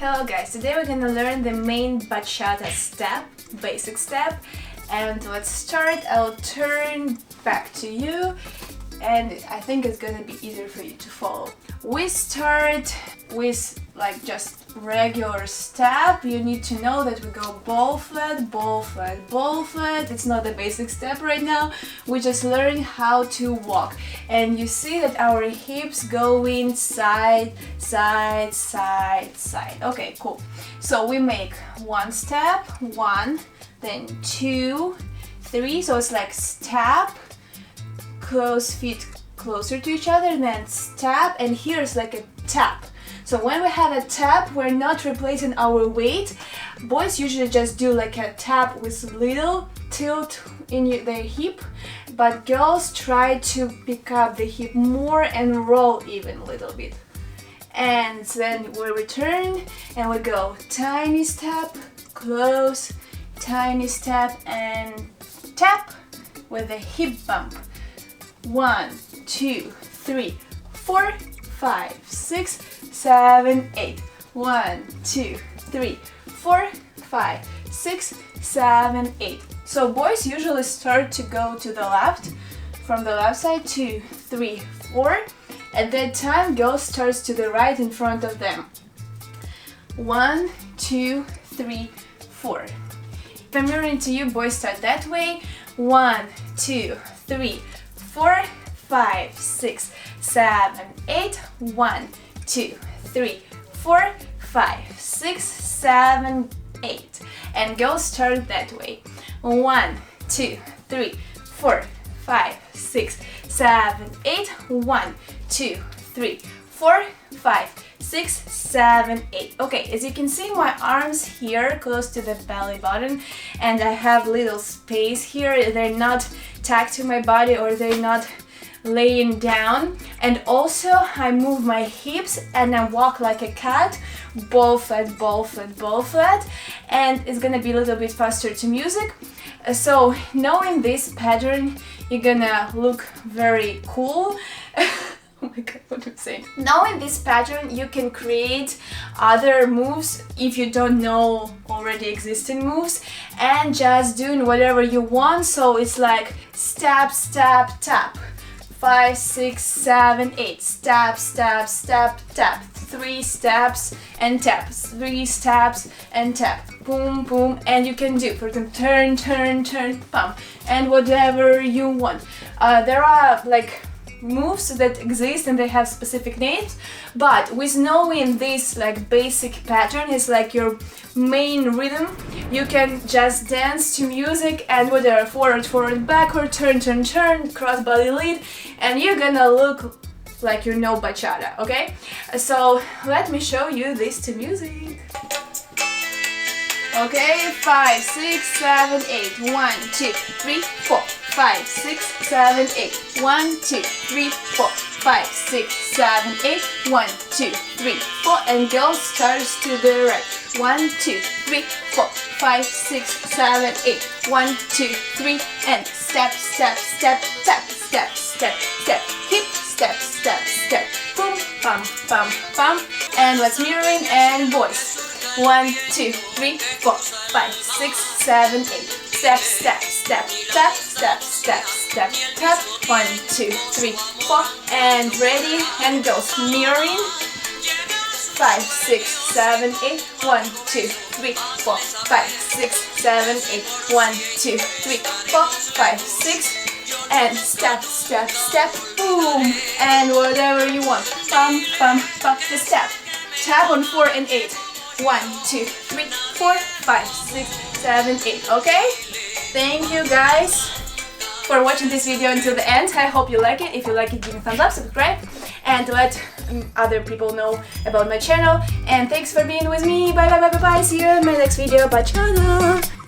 Hello guys, today we're gonna learn the main bachata step, basic step, and let's start. I'll turn back to you and I think it's gonna be easier for you to follow. We start with like just regular step. You need to know that we go ball flat, ball flat, ball flat. It's not a basic step right now. We just learn how to walk. And you see that our hips going side, side, side, side. Okay, cool. So we make one step, one, then two, three. So it's like step, close feet closer to each other, and then step, and here's like a tap. So when we have a tap, we're not replacing our weight. Boys usually just do like a tap with little tilt in their hip, but girls try to pick up the hip more and roll even a little bit. And then we return and we go tiny step, close, tiny step, and tap with a hip bump. 1, 2, 3, 4, 5, 6, 7, 8. 1, 2, 3, 4, 5, 6, 7, 8. So boys usually start to go to the left, from the left side, 2, 3, 4. At that time, girls starts to the right in front of them. 1, 2, 3, 4. If I'm mirroring to you, boys start that way. 1, 2, 3, 4, 5, 6, 7, 8. 1, 2, 3, 4, 5, 6, 7, 8. And girls start that way. 1, 2, 3, 4, 5, 6, 7, 8. 1, 2, 3, 4, 5, 6, 7, 8. Okay, as you can see, my arms here close to the belly button, and I have little space here. They're not tacked to my body, or they're not laying down. And also I move my hips and I walk like a cat, ball flat, ball flat, ball flat, and it's gonna be a little bit faster to music. So knowing this pattern, you're gonna look very cool. Oh my god, what am I saying? Knowing this pattern, you can create other moves if you don't know already existing moves, and just doing whatever you want. So it's like step, step, tap. 5, 6, 7, 8. Step, step, step, tap. 3 steps and tap. 3 steps and tap. Boom, boom. And you can do, for example, turn, turn, turn, pump, and whatever you want. There are like moves that exist and they have specific names, but with knowing this like basic pattern is like your main rhythm, you can just dance to music and whatever, forward, forward, backward, turn, turn, turn, cross body lead, and you're gonna look like you know bachata, okay? So let me show you this to music. Okay, 5, 6, 7, 8. 1, 2, 3, 4, 5, 6, 7, 8. 1, 2, 3, 4, 5, 6, 7, 8. 1, 2, 3, 4, and girls starts to the right. 1, 2, 3, 4, 5, 6, 7, 8. 1, 2, 3, and step, step, step, tap, step, step, step, hip, step, step, step, boom, bum, bum, bum, and let's mirroring and boys. 1, 2, 3, 4, 5, 6, 7, 8. Step, step, step, tap, step, step, step, tap. 1, 2, 3, 4, and ready, and goes. Mirroring. 5, 6, 7, 8. 1, 2, 3, 4, 5, 6, 7, 8. 1, 2, 3, 4, 5, 6. And step, step, step, boom, and whatever you want. Bum, bum, bum, the step. Tap on 4 and 8. 1, 2, 3, 4, 5, 6, 7, 8. Okay? Thank you guys for watching this video until the end. I hope you like it. If you like it, give me a thumbs up, subscribe, and let other people know about my channel. And thanks for being with me. Bye bye bye bye bye. See you in my next video. Bachata.